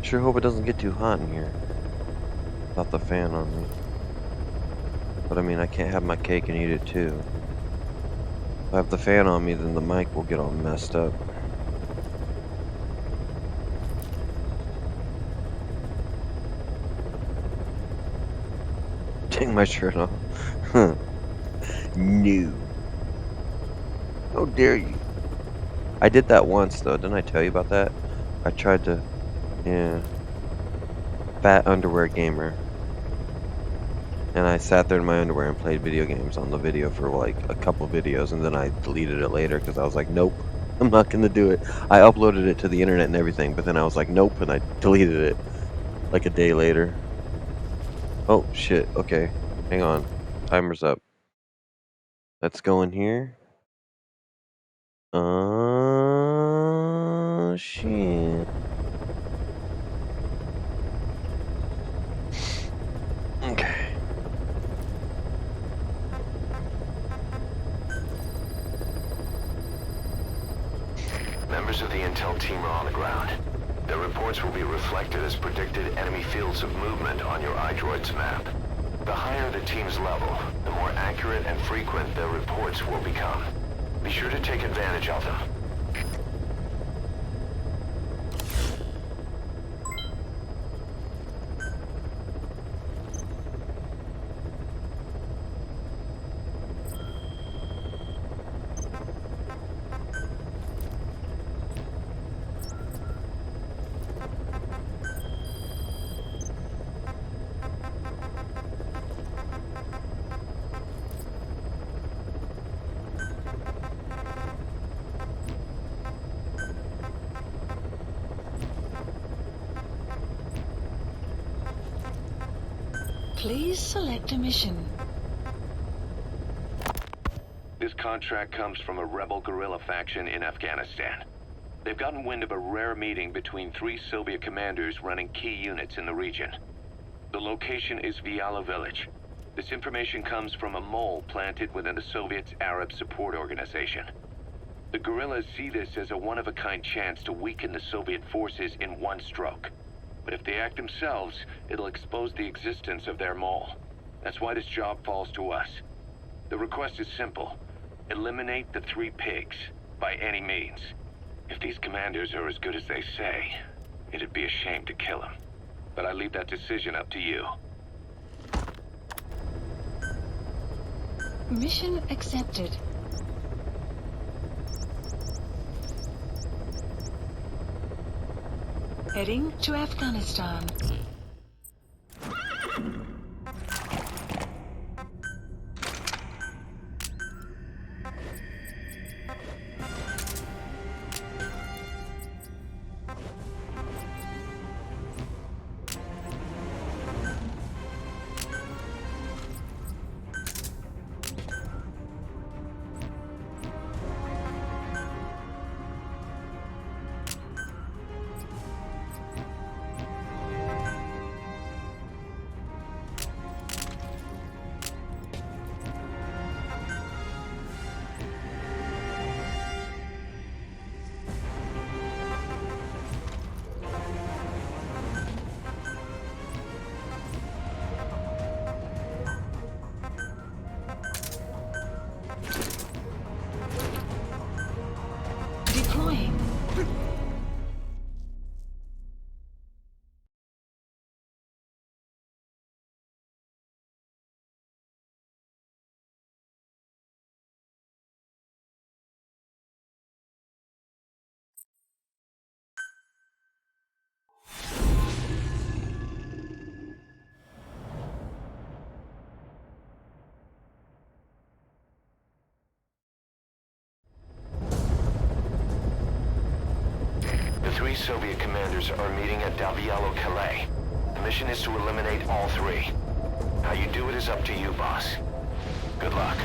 Sure hope it doesn't get too hot in here. Without the fan on me. But I mean, I can't have my cake and eat it too. If I have the fan on me, then the mic will get all messed up. Take my shirt off. Huh. No. How dare you? I did that once, though. Didn't I tell you about that? I tried to... Yeah. Fat underwear gamer. And I sat there in my underwear and played video games on the video for like a couple videos, and then I deleted it later because I was like, nope, I'm not gonna do it. I uploaded it to the internet and everything, but then I was like, nope, and I deleted it like a day later. Oh, shit. Okay. Hang on. Timer's up. Let's go in here. Shit. Okay. Members of the intel team are on the ground. Their reports will be reflected as predicted enemy fields of movement on your iDroid's map. The higher the team's level, the more accurate and frequent their reports will become. Be sure to take advantage of them. Please select a mission. This contract comes from a rebel guerrilla faction in Afghanistan. They've gotten wind of a rare meeting between 3 Soviet commanders running key units in the region. The location is Viala Village. This information comes from a mole planted within the Soviets' Arab Support Organization. The guerrillas see this as a one-of-a-kind chance to weaken the Soviet forces in one stroke. But if they act themselves, it'll expose the existence of their mole. That's why this job falls to us. The request is simple. Eliminate the 3 pigs, by any means. If these commanders are as good as they say, it'd be a shame to kill them. But I leave that decision up to you. Mission accepted. Heading to Afghanistan. Deploying. The 3 Soviet commanders are meeting at Davialo Calais. The mission is to eliminate all 3. How you do it is up to you, boss. Good luck.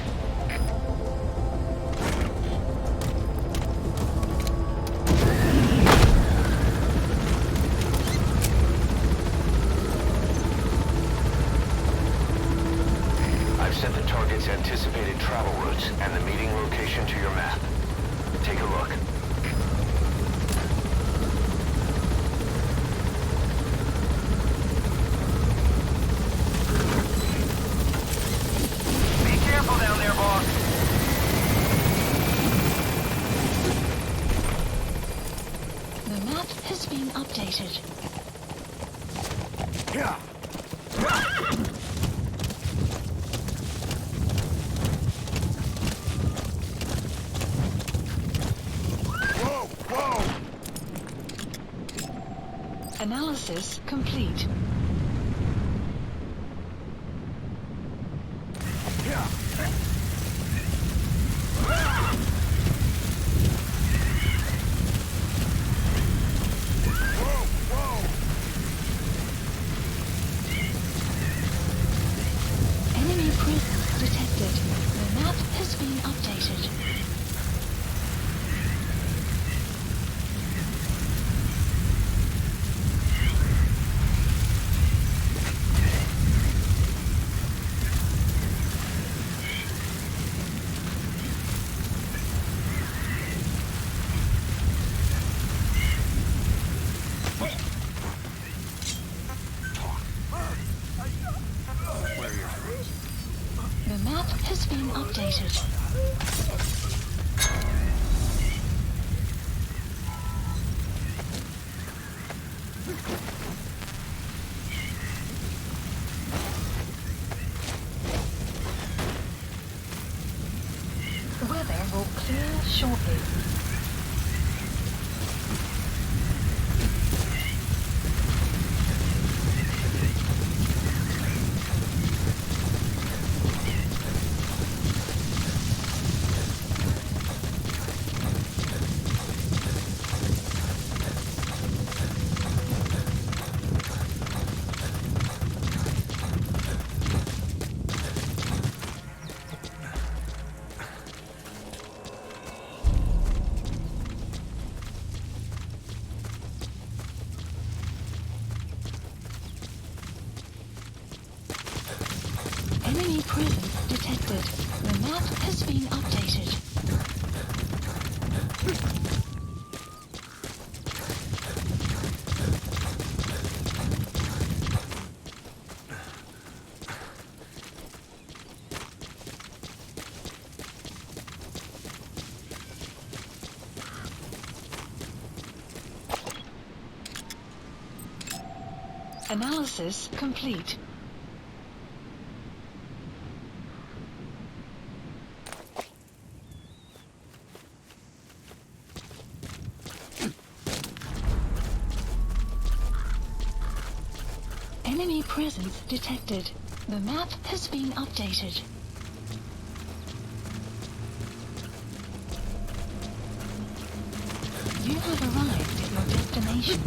I've set the target's anticipated travel routes and the meeting location to your map. Take a look. updated. Whoa! Whoa! Analysis complete. Enemy presence detected. The map has been updated. The map has been updated. The weather will clear shortly. Enemy presence detected. The map has been updated. Analysis complete. Enemy presence detected. The map has been updated. You have arrived at your destination.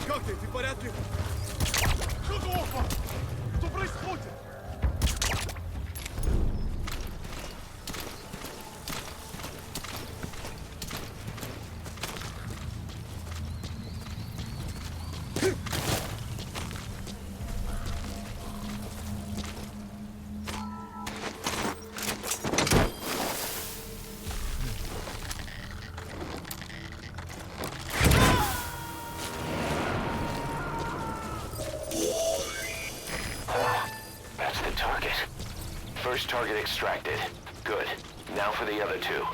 Как ты? Ты в порядке? Что за опа? Что происходит? First target extracted. Good. Now for the other two.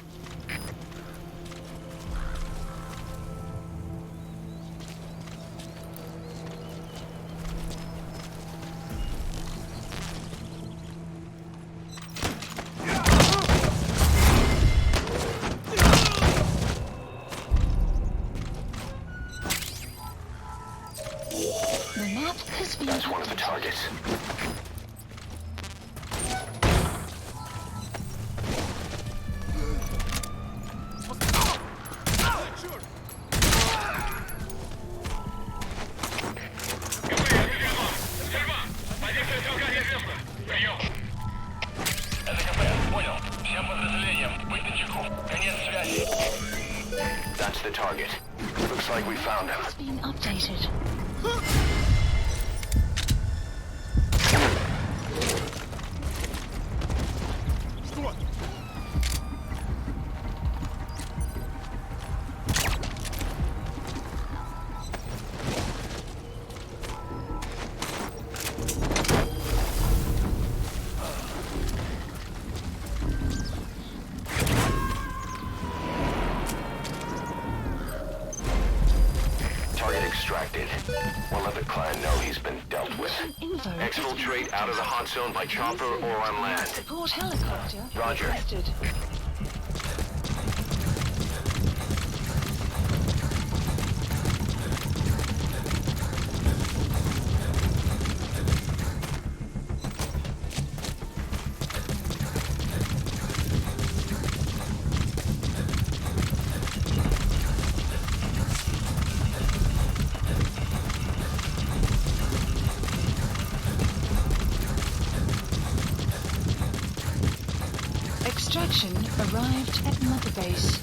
The map has been That's one of the targets. That's the target. Looks like we found him. has been updated. Что? Target extracted. We'll let the client know he's been dealt with. Info Exfiltrate out of the hot zone by chopper or on land. Support helicopter Roger. requested. Extraction arrived at Mother Base.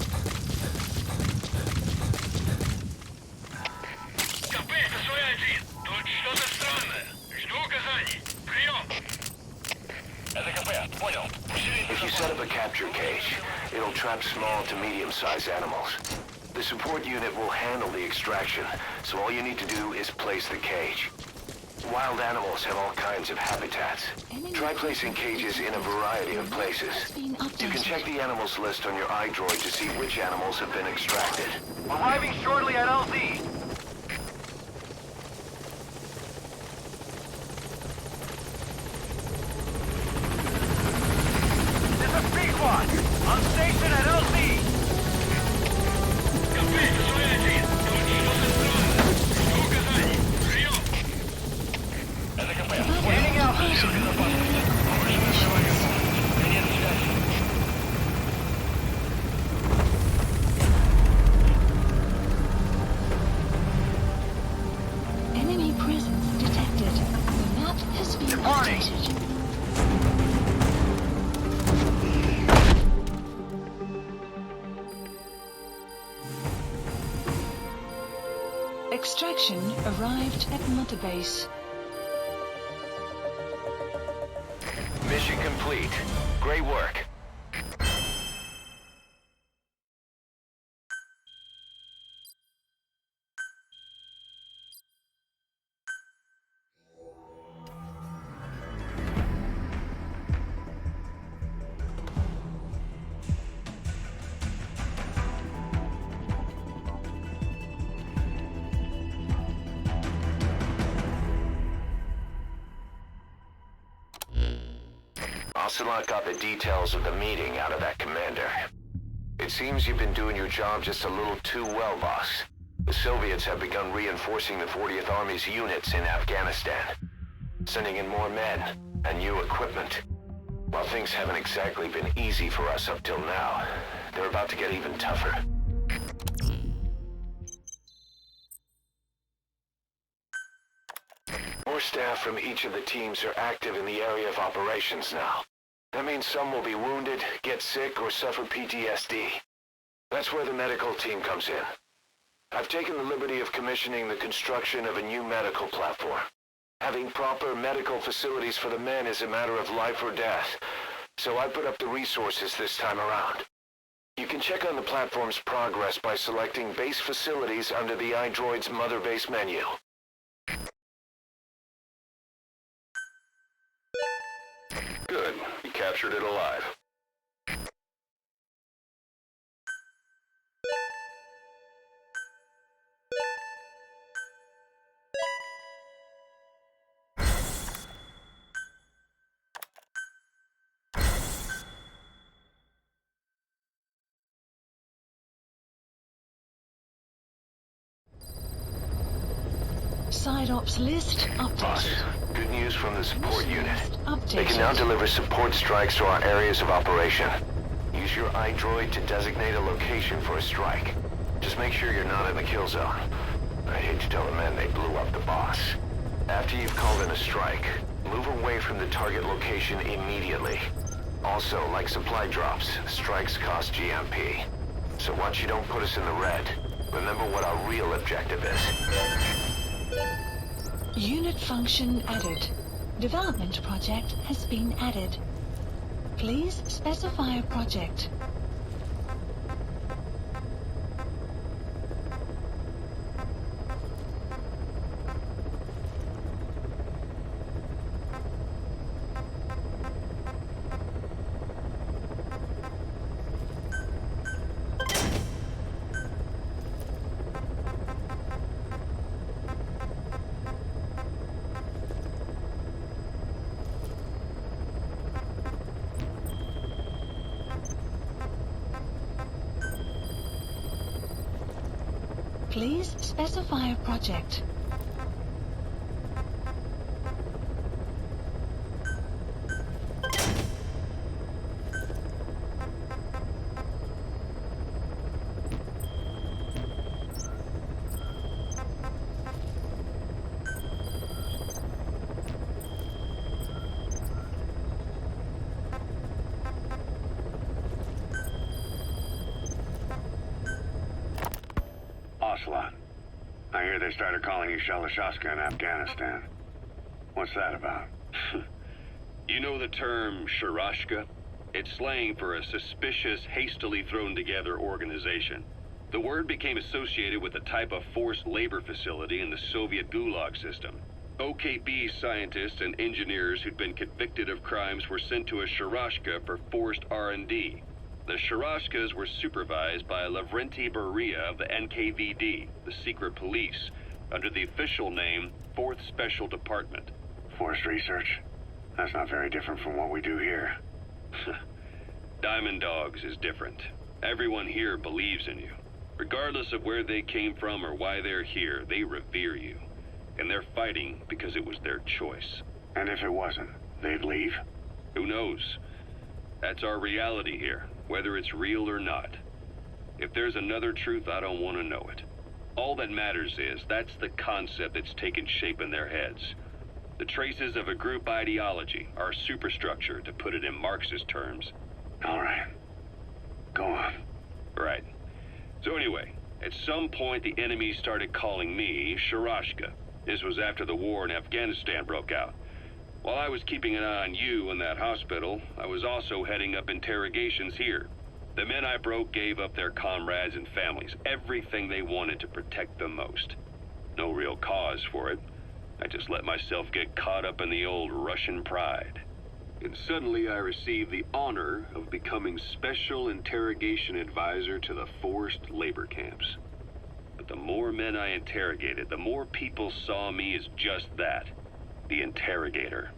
КП, это Сой-1. Тут что-то странное. Жду указаний. Прием. Это КП, понял. If you set up a capture cage, it'll trap small to medium-sized animals. The support unit will handle the extraction, so all you need to do is place the cage. Wild animals have all kinds of habitats. Try placing cages in a variety of places. You can check the animals list on your iDroid to see which animals have been extracted. Arriving shortly at LZ. This is Pequod. On station at LZ. КП, это Сой-1. Тут что-то странное. Жду указаний. Прием. Это КП. Heading out. Безопасности. Повышенный человек. Конец связи. Enemy presence detected. The map has been Departing. updated. Extraction arrived at Mother Base. Mission complete. Great work. Ocelot got the details of the meeting out of that commander. It seems you've been doing your job just a little too well, boss. The Soviets have begun reinforcing the 40th Army's units in Afghanistan, sending in more men and new equipment. While things haven't exactly been easy for us up till now, they're about to get even tougher. More staff from each of the teams are active in the area of operations now. That means some will be wounded, get sick, or suffer PTSD. That's where the medical team comes in. I've taken the liberty of commissioning the construction of a new medical platform. Having proper medical facilities for the men is a matter of life or death, so I put up the resources this time around. You can check on the platform's progress by selecting base facilities under the iDroid's Mother Base menu. Good. You captured captured it alive. Side ops list Boss, updated. good news from the support Mission unit. list They can now updated. deliver support strikes to our areas of operation. Use your iDroid to designate a location for a strike. Just make sure you're not in the kill zone. I'd hate to tell the men they blew up the boss. After you've called in a strike, move away from the target location immediately. Also, like supply drops, strikes cost GMP. So once you don't put us in the red, remember what our real objective is. Unit function added. Development project has been added. Please specify a project. Please specify a project. Ocelot. I hear they started calling you Shalashaska in Afghanistan. What's that about? You know the term Sharashka? It's slang for a suspicious, hastily thrown together organization. The word became associated with a type of forced labor facility in the Soviet Gulag system. OKB scientists and engineers who'd been convicted of crimes were sent to a Sharashka for forced R&D. The Sharashkas were supervised by Lavrenti Beria of the NKVD, the secret police, under the official name 4th Special Department. Forced research? That's not very different from what we do here. Diamond Dogs is different. Everyone here believes in you. Regardless of where they came from or why they're here, they revere you. And they're fighting because it was their choice. And if it wasn't, they'd leave? Who knows? That's our reality here, whether it's real or not. If there's another truth, I don't want to know it. All that matters is that's the concept that's taken shape in their heads. The traces of a group ideology, our superstructure, to put it in Marxist terms. All right. Go on. Right. So anyway, at some point the enemy started calling me Sharashka. This was after the war in Afghanistan broke out. While I was keeping an eye on you in that hospital, I was also heading up interrogations here. The men I broke gave up their comrades and families, everything they wanted to protect them most. No real cause for it. I just let myself get caught up in the old Russian pride. And suddenly I received the honor of becoming Special Interrogation Advisor to the forced labor camps. But the more men I interrogated, the more people saw me as just that. The interrogator.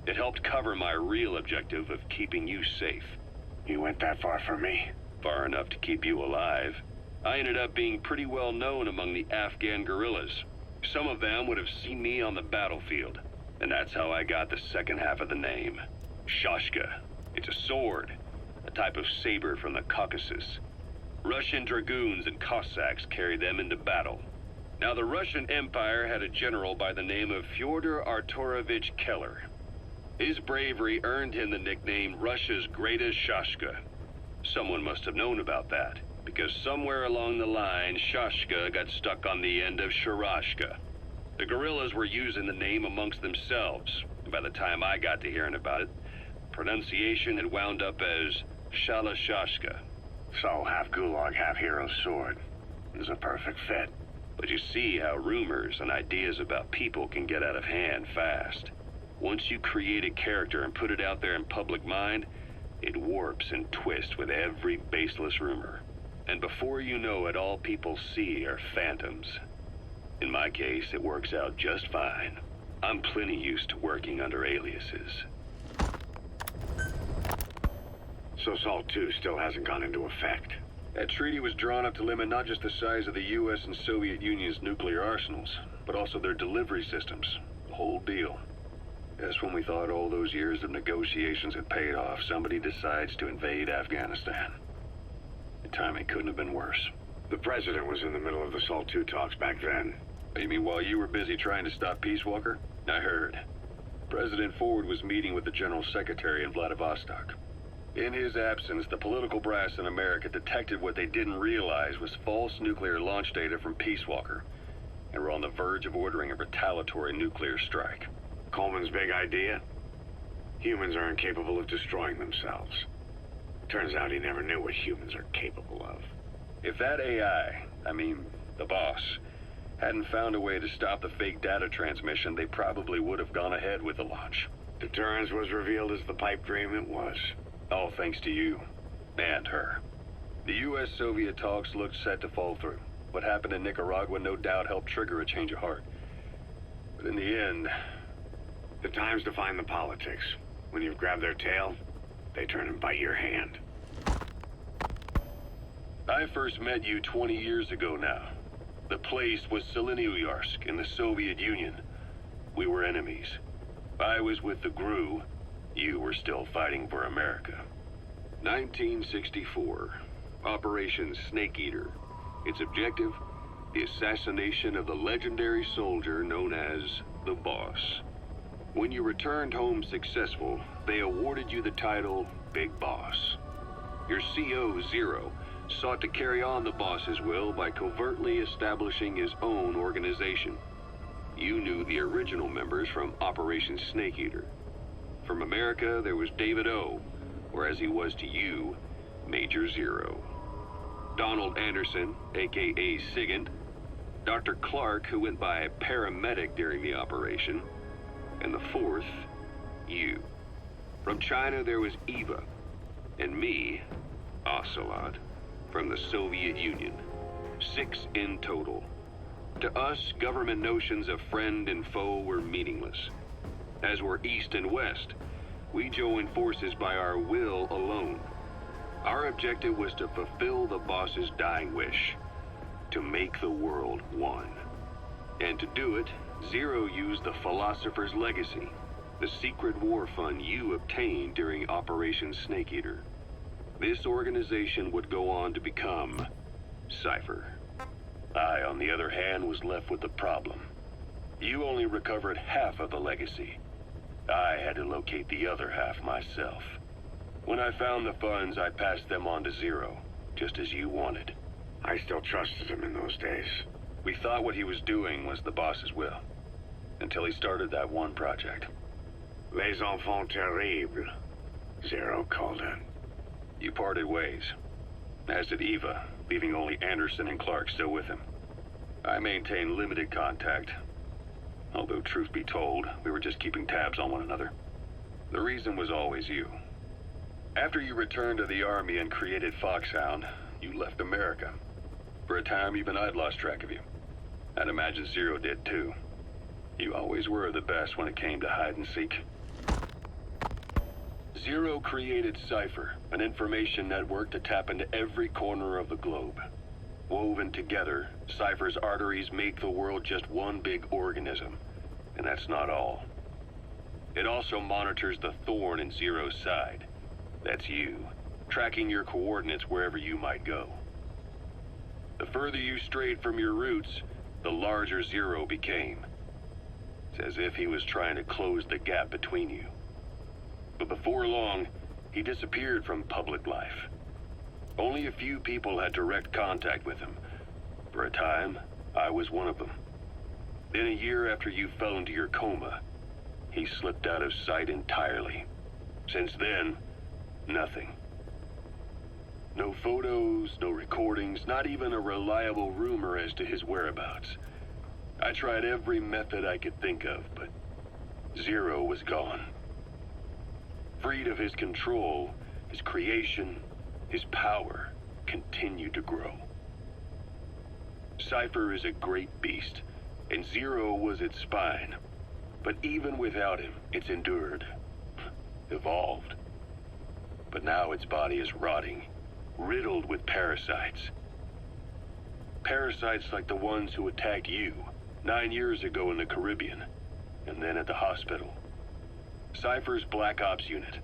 It helped cover my real objective of keeping you safe. You went that far for me? Far enough to keep you alive. I ended up being pretty well known among the Afghan guerrillas. Some of them would have seen me on the battlefield. And that's how I got the second half of the name. Shashka. It's a sword. A type of saber from the Caucasus. Russian dragoons and Cossacks carried them into battle. Now, the Russian Empire had a general by the name of Fyodor Arturovich Keller. His bravery earned him the nickname Russia's Greatest Shashka. Someone must have known about that, because somewhere along the line, Shashka got stuck on the end of Sharashka. The guerrillas were using the name amongst themselves, and by the time I got to hearing about it, pronunciation had wound up as Shalashashka. So, half Gulag, half Hero's sword. Is a perfect fit. But you see how rumors and ideas about people can get out of hand fast. Once you create a character and put it out there in public mind, it warps and twists with every baseless rumor. And before you know it, all people see are phantoms. In my case, it works out just fine. I'm plenty used to working under aliases. So SALT 2 still hasn't gone into effect. That treaty was drawn up to limit not just the size of the U.S. and Soviet Union's nuclear arsenals, but also their delivery systems. The whole deal. Just when we thought all those years of negotiations had paid off, somebody decides to invade Afghanistan. The timing couldn't have been worse. The president was in the middle of the SALT 2 talks back then. You mean while you were busy trying to stop Peace Walker? I heard. President Ford was meeting with the General Secretary in Vladivostok. In his absence, the political brass in America detected what they didn't realize was false nuclear launch data from Peace Walker, and were on the verge of ordering a retaliatory nuclear strike. Coleman's big idea? Humans are incapable of destroying themselves. Turns out he never knew what humans are capable of. If that AI, the boss, hadn't found a way to stop the fake data transmission, they probably would have gone ahead with the launch. Deterrence was revealed as the pipe dream it was. All thanks to you. And her. The U.S.-Soviet talks looked set to fall through. What happened in Nicaragua no doubt helped trigger a change of heart. But in the end... The time's to find the politics. When you've grabbed their tail, they turn and bite your hand. I first met you 20 years ago now. The place was Selenouyarsk in the Soviet Union. We were enemies. I was with the GRU. You were still fighting for America. 1964. Operation Snake Eater. Its objective? The assassination of the legendary soldier known as the Boss. When you returned home successful, they awarded you the title Big Boss. Your CO, Zero, sought to carry on the boss's will by covertly establishing his own organization. You knew the original members from Operation Snake Eater. From America, there was David O, or as he was to you, Major Zero. Donald Anderson, aka Sigint, Dr. Clark, who went by paramedic during the operation, and the fourth, you. From China, there was Eva, and me, Ocelot, from the Soviet Union. 6 in total. To us, government notions of friend and foe were meaningless. As were East and West, we joined forces by our will alone. Our objective was to fulfill the boss's dying wish, to make the world one. And to do it, Zero used the Philosopher's Legacy, the secret war fund you obtained during Operation Snake Eater. This organization would go on to become Cypher. I, on the other hand, was left with the problem. You only recovered half of the legacy. I had to locate the other half myself. When I found the funds, I passed them on to Zero, just as you wanted. I still trusted him in those days. We thought what he was doing was the boss's will, until he started that one project. Les enfants terribles, Zero called it. You parted ways, as did Eva, leaving only Anderson and Clark still with him. I maintained limited contact, although truth be told, we were just keeping tabs on one another. The reason was always you. After you returned to the Army and created Foxhound, you left America. For a time, even I'd lost track of you. I'd imagine Zero did too. You always were the best when it came to hide and seek. Zero created Cypher, an information network to tap into every corner of the globe. Woven together, Cypher's arteries make the world just one big organism. And that's not all. It also monitors the thorn in Zero's side. That's you, tracking your coordinates wherever you might go. The further you strayed from your roots, the larger Zero became. It's as if he was trying to close the gap between you. But before long, he disappeared from public life. Only a few people had direct contact with him. For a time, I was one of them. Then a year after you fell into your coma, he slipped out of sight entirely. Since then, nothing. No photos, no recordings, not even a reliable rumor as to his whereabouts. I tried every method I could think of, but Zero was gone. Freed of his control, his creation, his power continued to grow. Cypher is a great beast, and Zero was its spine. But even without him, it's endured, evolved. But now its body is rotting, riddled with parasites. Parasites like the ones who attacked you 9 years ago in the Caribbean, and then at the hospital. Cypher's Black Ops Unit,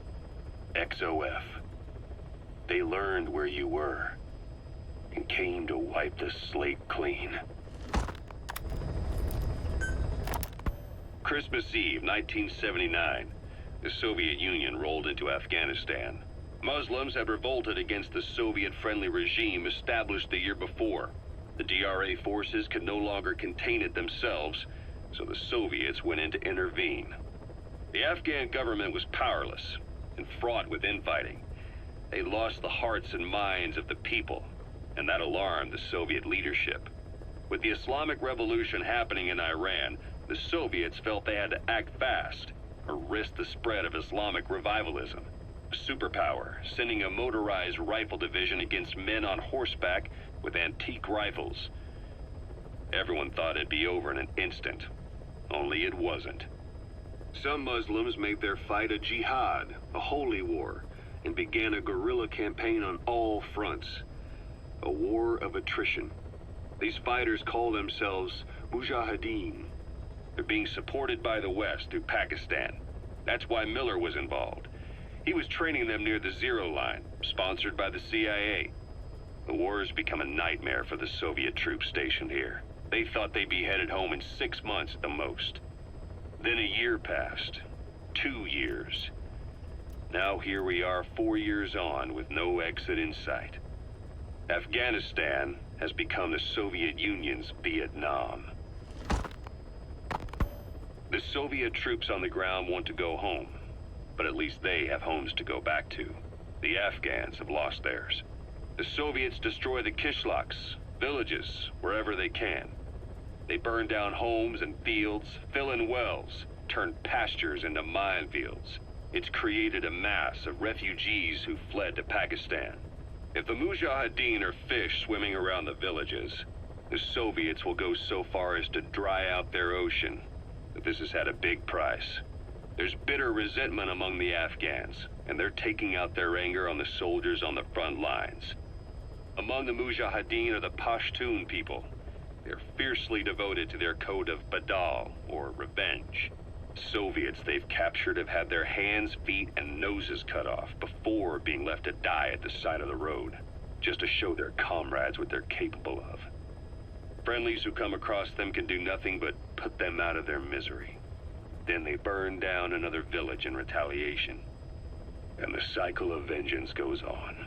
XOF. They learned where you were, and came to wipe the slate clean. Christmas Eve, 1979, the Soviet Union rolled into Afghanistan. Muslims had revolted against the Soviet-friendly regime established the year before. The DRA forces could no longer contain it themselves, so the Soviets went in to intervene. The Afghan government was powerless and fraught with infighting. They lost the hearts and minds of the people, and that alarmed the Soviet leadership. With the Islamic Revolution happening in Iran, the Soviets felt they had to act fast or risk the spread of Islamic revivalism. A superpower, sending a motorized rifle division against men on horseback with antique rifles. Everyone thought it'd be over in an instant, only it wasn't. Some Muslims made their fight a jihad, a holy war, and began a guerrilla campaign on all fronts. A war of attrition. These fighters call themselves Mujahideen. They're being supported by the West through Pakistan. That's why Miller was involved. He was training them near the Zero Line, sponsored by the CIA. The war has become a nightmare for the Soviet troops stationed here. They thought they'd be headed home in 6 months at the most. Then a year passed. 2 years. Now here we are 4 years on with no exit in sight. Afghanistan has become the Soviet Union's Vietnam. The Soviet troops on the ground want to go home, but at least they have homes to go back to. The Afghans have lost theirs. The Soviets destroy the kishlaks, villages, wherever they can. They burn down homes and fields, fill in wells, turn pastures into minefields. It's created a mass of refugees who fled to Pakistan. If the Mujahideen are fish swimming around the villages, the Soviets will go so far as to dry out their ocean. But this has had a big price. There's bitter resentment among the Afghans, and they're taking out their anger on the soldiers on the front lines. Among the Mujahideen are the Pashtun people. They're fiercely devoted to their code of Badal, or revenge. Soviets they've captured have had their hands, feet, and noses cut off before being left to die at the side of the road, just to show their comrades what they're capable of. Friendlies who come across them can do nothing but put them out of their misery. Then they burn down another village in retaliation. And the cycle of vengeance goes on.